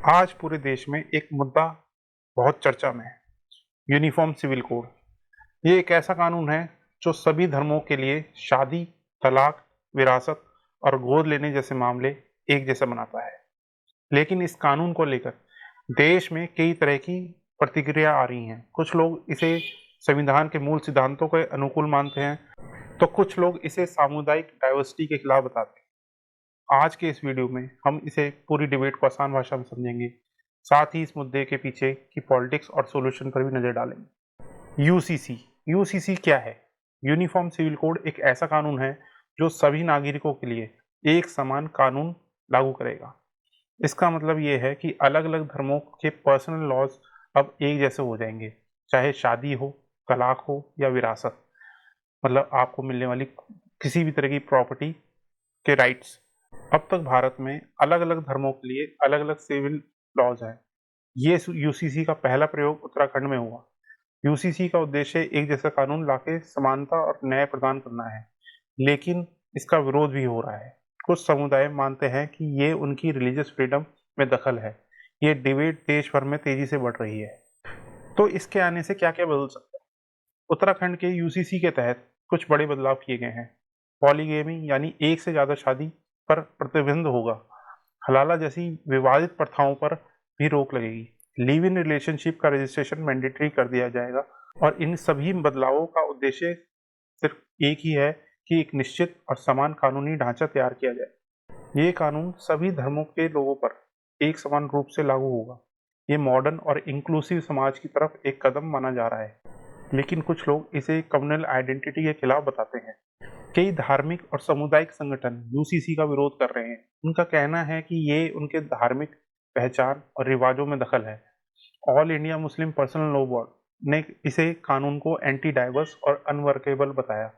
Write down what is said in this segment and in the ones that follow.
आज पूरे देश में एक मुद्दा बहुत चर्चा में है। Uniform civil code. ये एक ऐसा कानून है जो सभी धर्मों के लिए शादी, तलाक, विरासत और गोद लेने जैसे मामले एक जैसा बनाता है। लेकिन इस कानून को लेकर देश में कई तरह की प्रतिक्रिया आ रही हैं। कुछ लोग इसे संविधान के मूल सिद्धांतों के अनुकूल मानते हैं, तो कुछ लोग इसे सामुदायिक डाइवर्सिटी के खिलाफ बताते हैं। आज के इस वीडियो में हम इसे पूरी डिबेट को आसान भाषा में समझेंगे, साथ ही इस मुद्दे के पीछे की पॉलिटिक्स और सॉल्यूशन पर भी नजर डालेंगे। यूसीसी। यूसीसी क्या है? यूनिफॉर्म सिविल कोड एक ऐसा कानून है जो सभी नागरिकों के लिए एक समान कानून लागू करेगा। इसका मतलब ये है कि अलग अलग धर्मों के पर्सनल लॉज अब एक जैसे हो जाएंगे, चाहे शादी हो, तलाक हो या विरासत। मतलब आपको मिलने वाली किसी भी तरह की प्रॉपर्टी के राइट्स। अब तक भारत में अलग अलग धर्मों के लिए अलग अलग सिविल लॉज हैं। ये यूसीसी का पहला प्रयोग उत्तराखंड में हुआ। यूसीसी का उद्देश्य एक जैसा कानून लाके समानता और न्याय प्रदान करना है, लेकिन इसका विरोध भी हो रहा है। कुछ समुदाय मानते हैं कि ये उनकी रिलीजियस फ्रीडम में दखल है। ये डिबेट देश भर में तेजी से बढ़ रही है। तो इसके आने से क्या क्या बदल सकता है? उत्तराखंड के यूसीसी के तहत कुछ बड़े बदलाव किए गए हैं। पॉलीगेमी यानी एक से ज्यादा शादी पर प्रतिबंध होगा। हलाला जैसी विवादित प्रथाओं पर भी रोक लगेगी। लिव इन रिलेशनशिप का रजिस्ट्रेशन मैंडेटरी कर दिया जाएगा। और इन सभी बदलावों का उद्देश्य सिर्फ एक ही है कि एक निश्चित और समान कानूनी ढांचा तैयार किया जाए। ये कानून सभी धर्मों के लोगों पर एक समान रूप से लागू होगा। ये मॉडर्न और इंक्लूसिव समाज की तरफ एक कदम माना जा रहा है, लेकिन कुछ लोग इसे कम्युनल आइडेंटिटी के खिलाफ बताते हैं। कई धार्मिक और सामुदायिक संगठन यूसीसी का विरोध कर रहे हैं। उनका कहना है कि ये उनके धार्मिक पहचान और रिवाजों में दखल है। All India Muslim personal law board ने इसे कानून को एंटी डाइवर्स और अनवर्केबल बताया।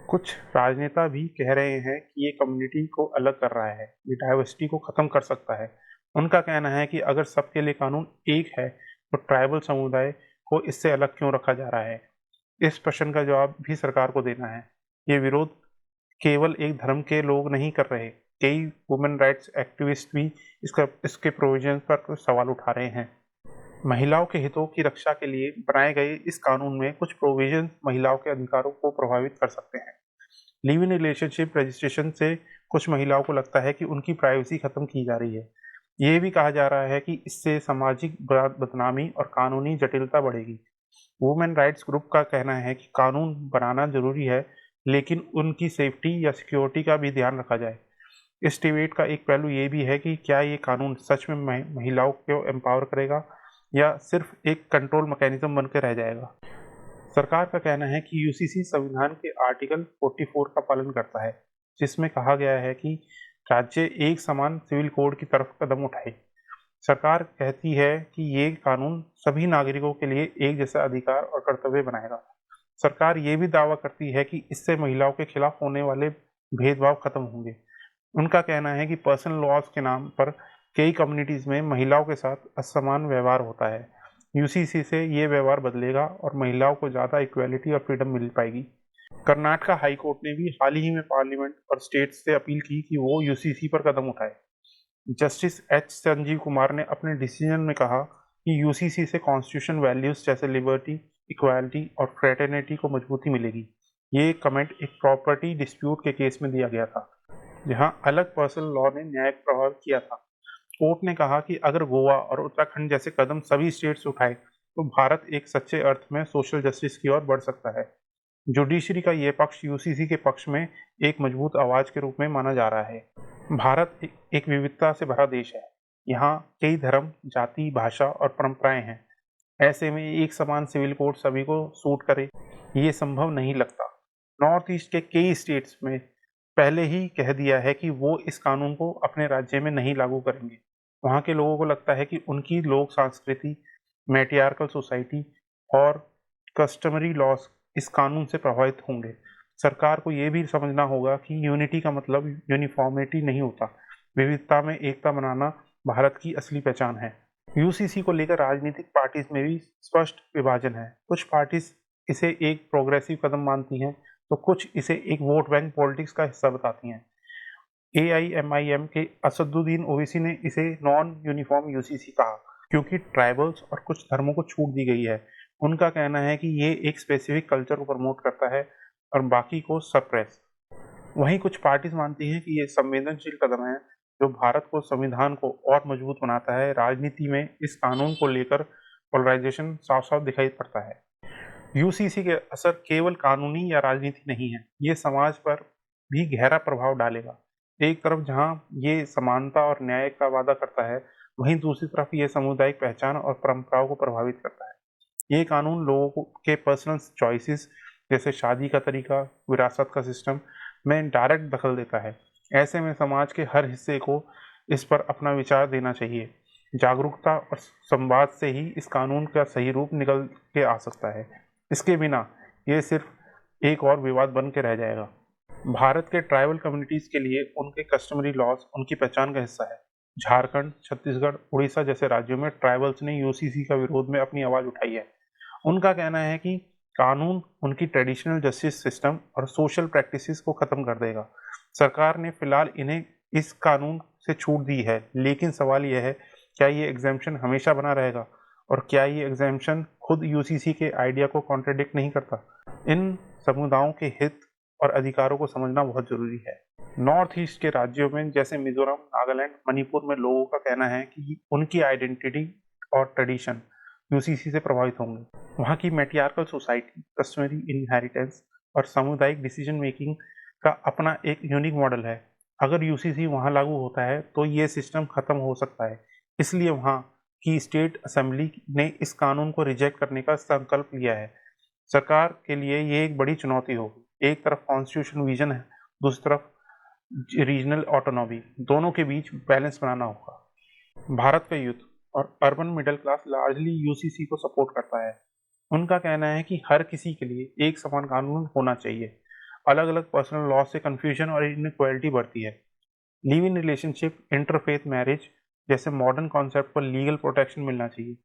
कुछ राजनेता भी कह रहे हैं कि ये कम्युनिटी को अलग कर रहा है, ये डाइवर्सिटी को खत्म कर सकता है। उनका कहना है कि अगर सबके लिए कानून एक है, तो ट्राइबल समुदाय को इससे अलग क्यों रखा जा रहा है? इस प्रश्न का जवाब भी सरकार को देना है। ये विरोध केवल एक धर्म के लोग नहीं कर रहे, कई वुमेन राइट्स एक्टिविस्ट भी इसके प्रोविजन पर कुछ सवाल उठा रहे हैं। महिलाओं के हितों की रक्षा के लिए बनाए गए इस कानून में कुछ प्रोविजन महिलाओं के अधिकारों को प्रभावित कर सकते हैं। लिव इन रिलेशनशिप रजिस्ट्रेशन से कुछ महिलाओं को लगता है कि उनकी प्राइवेसी खत्म की जा रही है। ये भी कहा जा रहा है कि इससे सामाजिक बदनामी और कानूनी जटिलता बढ़ेगी। वुमेन राइट्स ग्रुप का कहना है कि कानून बनाना जरूरी है, लेकिन उनकी सेफ्टी या सिक्योरिटी का भी ध्यान रखा जाए। इस डिबेट का एक पहलू ये भी है कि क्या ये कानून सच में महिलाओं को एम्पावर करेगा या सिर्फ एक कंट्रोल मैकेनिज्म बनकर रह जाएगा। सरकार का कहना है कि यूसीसी संविधान के आर्टिकल 44 का पालन करता है, जिसमें कहा गया है कि राज्य एक समान सिविल कोड की तरफ कदम उठाए। सरकार कहती है कि ये कानून सभी नागरिकों के लिए एक जैसा अधिकार और कर्तव्य बनाएगा। सरकार ये भी दावा करती है कि इससे महिलाओं के खिलाफ होने वाले भेदभाव खत्म होंगे। उनका कहना है कि पर्सनल लॉज के नाम पर कई कम्युनिटीज में महिलाओं के साथ असमान व्यवहार होता है। यूसीसी से ये व्यवहार बदलेगा और महिलाओं को ज़्यादा इक्वालिटी और फ्रीडम मिल पाएगी। कर्नाटका हाई कोर्ट ने भी हाल ही में पार्लियामेंट और स्टेट्स से अपील की कि वो यूसीसी पर कदम उठाए। जस्टिस एच संजीव कुमार ने अपने डिसीजन में कहा कि यूसीसी से कॉन्स्टिट्यूशन वैल्यूज जैसे लिबर्टी, इक्वालिटी और फ्रेटर्निटी को मजबूती मिलेगी। ये कमेंट एक प्रॉपर्टी डिस्प्यूट के केस में दिया गया था, जहां अलग पर्सनल लॉ ने न्याय प्रभावित किया था। कोर्ट ने कहा कि अगर गोवा और उत्तराखंड जैसे कदम सभी स्टेट्स उठाए, तो भारत एक सच्चे अर्थ में सोशल जस्टिस की ओर बढ़ सकता है। जुडिशरी का ये पक्ष यूसीसी के पक्ष में एक मजबूत आवाज के रूप में माना जा रहा है। भारत एक विविधता से भरा देश है। यहाँ कई धर्म, जाति, भाषा और परंपराएं हैं। ऐसे में एक समान सिविल कोड सभी को सूट करे, ये संभव नहीं लगता। नॉर्थ ईस्ट के कई स्टेट्स में पहले ही कह दिया है कि वो इस कानून को अपने राज्य में नहीं लागू करेंगे। वहाँ के लोगों को लगता है कि उनकी लोक संस्कृति, मैट्रियार्कल सोसाइटी और कस्टमरी लॉस इस कानून से प्रभावित होंगे। सरकार को ये भी समझना होगा कि यूनिटी का मतलब यूनिफॉर्मिटी नहीं होता। विविधता में एकता बनाना भारत की असली पहचान है। यूसीसी को लेकर राजनीतिक पार्टीज में भी स्पष्ट विभाजन है। कुछ पार्टीज इसे एक प्रोग्रेसिव कदम मानती हैं, तो कुछ इसे एक वोट बैंक पॉलिटिक्स का हिस्सा बताती हैं। AIMIM के असदुद्दीन ओवैसी ने इसे नॉन यूनिफॉर्म यूसीसी कहा, क्योंकि ट्राइबल्स और कुछ धर्मों को छूट दी गई है। उनका कहना है कि ये एक स्पेसिफिक कल्चर को प्रमोट करता है और बाकी को सप्रेस। वहीं कुछ पार्टीज मानती हैं कि ये संवेदनशील कदम है जो भारत को संविधान को और मजबूत बनाता है। राजनीति में इस कानून को लेकर पोलराइजेशन साफ साफ दिखाई पड़ता है। यूसीसी के असर केवल कानूनी या राजनीति नहीं है, ये समाज पर भी गहरा प्रभाव डालेगा। एक तरफ जहां ये समानता और न्याय का वादा करता है, वहीं दूसरी तरफ ये सामुदायिक पहचान और परंपराओं को प्रभावित करता है। ये कानून के पर्सनल चॉइसेस जैसे शादी का तरीका, विरासत का सिस्टम में डायरेक्ट दखल देता है। ऐसे में समाज के हर हिस्से को इस पर अपना विचार देना चाहिए। जागरूकता और संवाद से ही इस कानून का सही रूप निकल के आ सकता है। इसके बिना ये सिर्फ एक और विवाद बन के रह जाएगा। भारत के ट्राइबल कम्युनिटीज के लिए उनके कस्टमरी लॉज उनकी पहचान का हिस्सा है। झारखंड, छत्तीसगढ़, उड़ीसा जैसे राज्यों में ट्राइबल्स ने यूसीसी का विरोध में अपनी आवाज उठाई है। उनका कहना है कि कानून उनकी ट्रेडिशनल जस्टिस सिस्टम और सोशल प्रैक्टिसेस को खत्म कर देगा। सरकार ने फिलहाल इन्हें इस कानून से छूट दी है, लेकिन सवाल यह है, क्या ये एग्जेम्पशन हमेशा बना रहेगा और क्या ये एग्जेम्पशन खुद यूसीसी के आइडिया को कॉन्ट्रडिक्ट नहीं करता? इन समुदायों के हित और अधिकारों को समझना बहुत जरूरी है। नॉर्थ ईस्ट के राज्यों में जैसे मिजोरम, नागालैंड, मणिपुर में लोगों का कहना है कि उनकी आइडेंटिटी और ट्रेडिशन यूसीसी से प्रभावित होंगे। वहाँ की मैट्रियार्कल सोसाइटी, कस्टमरी इनहेरिटेंस और सामुदायिक डिसीजन मेकिंग का अपना एक यूनिक मॉडल है। अगर यूसीसी वहाँ लागू होता है तो ये सिस्टम खत्म हो सकता है। इसलिए वहाँ की स्टेट असेंबली ने इस कानून को रिजेक्ट करने का संकल्प लिया है। सरकार के लिए ये एक बड़ी चुनौती होगी। एक तरफ कॉन्स्टिट्यूशन विजन है, दूसरी तरफ रीजनल ऑटोनॉमी, दोनों के बीच बैलेंस बनाना होगा। भारत का यूथ और urban middle class largely UCC को सपोर्ट करता है। उनका कहना है कि हर किसी के लिए एक समान कानून होना चाहिए। अलग अलग पर्सनल लॉ से कंफ्यूजन और इनइक्वालिटी बढ़ती है। Live in relationship, interfaith marriage जैसे मॉडर्न कॉन्सेप्ट पर लीगल प्रोटेक्शन मिलना चाहिए।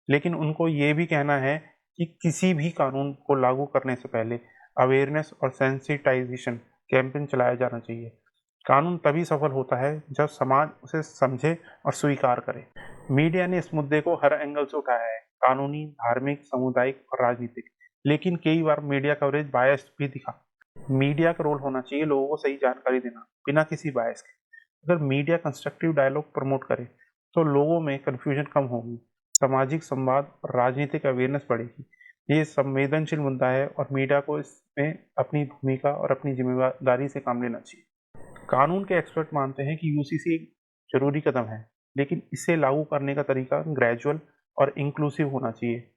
लेकिन उनको ये भी कहना है कि किसी भी कानून को लागू करने से पहले अवेयरनेस और सेंसिटाइजेशन कैंपेन चलाया जाना चाहिए। कानून तभी सफल होता है जब समाज उसे समझे और स्वीकार करे। मीडिया ने इस मुद्दे को हर एंगल से उठाया है, कानूनी, धार्मिक, सामुदायिक और राजनीतिक। लेकिन कई बार मीडिया कवरेज बायस्ड भी दिखा। मीडिया का रोल होना चाहिए लोगों को सही जानकारी देना, बिना किसी बायस के। अगर मीडिया कंस्ट्रक्टिव डायलॉग प्रमोट करे तो लोगों में कन्फ्यूजन कम होगी, सामाजिक संवाद और राजनीतिक अवेयरनेस बढ़ेगी। ये संवेदनशील मुद्दा है और मीडिया को इसमें अपनी भूमिका और अपनी जिम्मेदारी से काम लेना चाहिए। कानून के एक्सपर्ट मानते हैं कि यूसीसी एक जरूरी कदम है, लेकिन इसे लागू करने का तरीका ग्रेजुअल और इंक्लूसिव होना चाहिए।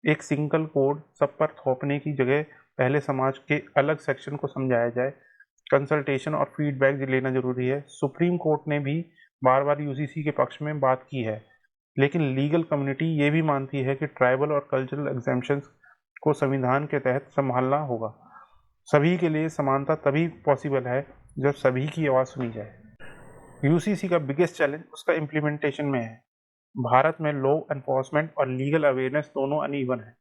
एक सिंगल कोड सब पर थोपने की जगह पहले समाज के अलग सेक्शन को समझाया जाए। कंसल्टेशन और फीडबैक लेना जरूरी है। सुप्रीम कोर्ट ने भी बार बार यूसीसी के पक्ष में बात की है, लेकिन लीगल कम्युनिटी ये भी मानती है कि ट्राइबल और कल्चरल एग्जेम्पशंस को संविधान के तहत संभालना होगा। सभी के लिए समानता तभी पॉसिबल है जब सभी की आवाज़ सुनी जाए। यूसीसी का बिगेस्ट चैलेंज उसका इम्प्लीमेंटेशन में है। भारत में लॉ एनफोर्समेंट और लीगल अवेयरनेस दोनों अनइवन है।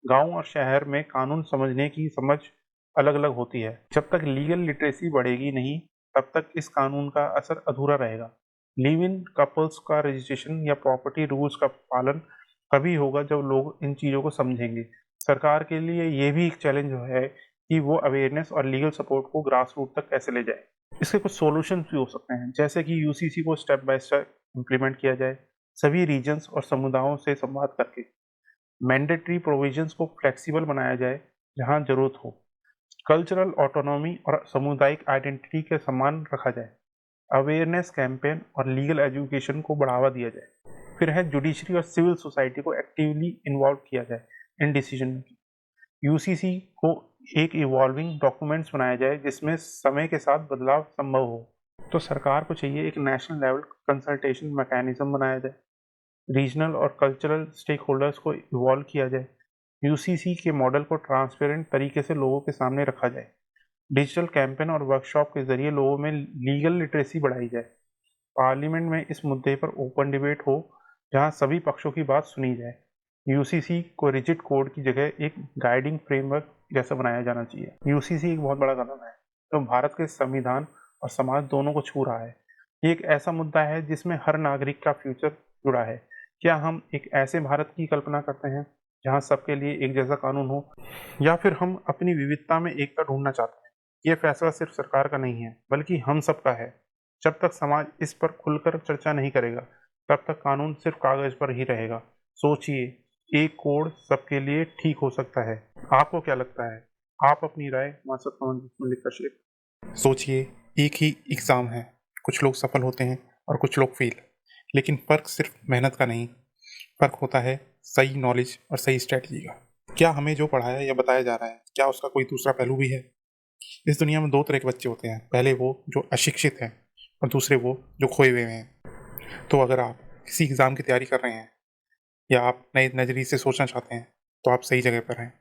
गांव और शहर में कानून समझने की समझ अलग अलग होती है। जब तक लीगल लिटरेसी बढ़ेगी नहीं, तब तक इस कानून का असर अधूरा रहेगा। लिव इन कपल्स का रजिस्ट्रेशन या प्रॉपर्टी रूल्स का पालन तभी होगा जब लोग इन चीज़ों को समझेंगे। सरकार के लिए ये भी एक चैलेंज है कि वो अवेयरनेस और लीगल सपोर्ट को ग्रास रूट तक कैसे ले जाए। इसके कुछ सॉल्यूशंस भी हो सकते हैं, जैसे कि यूसीसी को स्टेप बाय स्टेप इम्प्लीमेंट किया जाए, सभी रीजन्स और समुदायों से संवाद करके। मैंडेटरी प्रोविजंस को फ्लेक्सिबल बनाया जाए जहां जरूरत हो। कल्चरल ऑटोनॉमी और सामुदायिक आइडेंटिटी के सम्मान रखा जाए। अवेयरनेस कैंपेन और लीगल एजुकेशन को बढ़ावा दिया जाए। फिर है जुडिशरी और सिविल सोसाइटी को एक्टिवली इन्वॉल्व किया जाए इन डिसीजन मेकिंग। यूसीसी को एक इवॉल्विंग डॉक्यूमेंट्स बनाया जाए जिसमें समय के साथ बदलाव संभव हो। तो सरकार को चाहिए एक नेशनल लेवल कंसल्टेशन मैकेनिज्म बनाया जाए। रीजनल और कल्चरल स्टेक होल्डर्स को इवॉल्व किया जाए। यूसीसी के मॉडल को ट्रांसपेरेंट तरीके से लोगों के सामने रखा जाए। डिजिटल कैंपेन और वर्कशॉप के जरिए लोगों में लीगल लिटरेसी बढ़ाई जाए। पार्लियामेंट में इस मुद्दे पर ओपन डिबेट हो जहां सभी पक्षों की बात सुनी जाए। यूसीसी को रिजिड कोड की जगह एक गाइडिंग फ्रेमवर्क जैसा बनाया जाना चाहिए। यूसीसी एक बहुत बड़ा कदम है जो भारत के संविधान और समाज दोनों को छू रहा है। ये एक ऐसा मुद्दा है जिसमें हर नागरिक का फ्यूचर जुड़ा है। क्या हम एक ऐसे भारत की कल्पना करते हैं जहां सबके लिए एक जैसा कानून हो, या फिर हम अपनी विविधता में एकता ढूंढना चाहते हैं? ये फैसला सिर्फ सरकार का नहीं है, बल्कि हम सबका है। जब तक समाज इस पर खुलकर चर्चा नहीं करेगा, तब तक कानून सिर्फ कागज पर ही रहेगा। सोचिए, एक कोड सबके लिए ठीक हो सकता है। आपको क्या लगता है? आप अपनी राय व्हाट्सएप कमेंट बॉक्स में लिखकर शेयर। सोचिए, एक ही एग्ज़ाम है, कुछ लोग सफल होते हैं और कुछ लोग फेल, लेकिन फ़र्क सिर्फ मेहनत का नहीं, फ़र्क होता है सही नॉलेज और सही स्ट्रैटेजी का। क्या हमें जो पढ़ाया या बताया जा रहा है, क्या उसका कोई दूसरा पहलू भी है? इस दुनिया में दो तरह के बच्चे होते हैं, पहले वो जो अशिक्षित हैं और दूसरे वो जो खोए हुए हैं। तो अगर आप किसी एग्ज़ाम की तैयारी कर रहे हैं या आप नए नज़रिए से सोचना चाहते हैं, तो आप सही जगह पर हैं।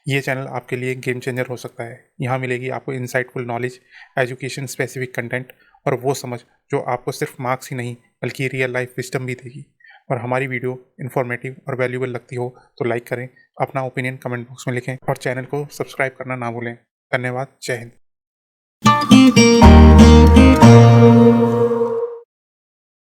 ये चैनल आपके लिए एक गेम चेंजर हो सकता है। यहाँ मिलेगी आपको insightful knowledge, education specific content और वो समझ जो आपको सिर्फ मार्क्स ही नहीं बल्कि रियल लाइफ विजडम भी देगी। और हमारी वीडियो इन्फॉर्मेटिव और वैल्यूएबल लगती हो तो लाइक करें, अपना ओपिनियन कमेंट बॉक्स में लिखें और चैनल को सब्सक्राइब करना ना भूलें। धन्यवाद। जय हिंद।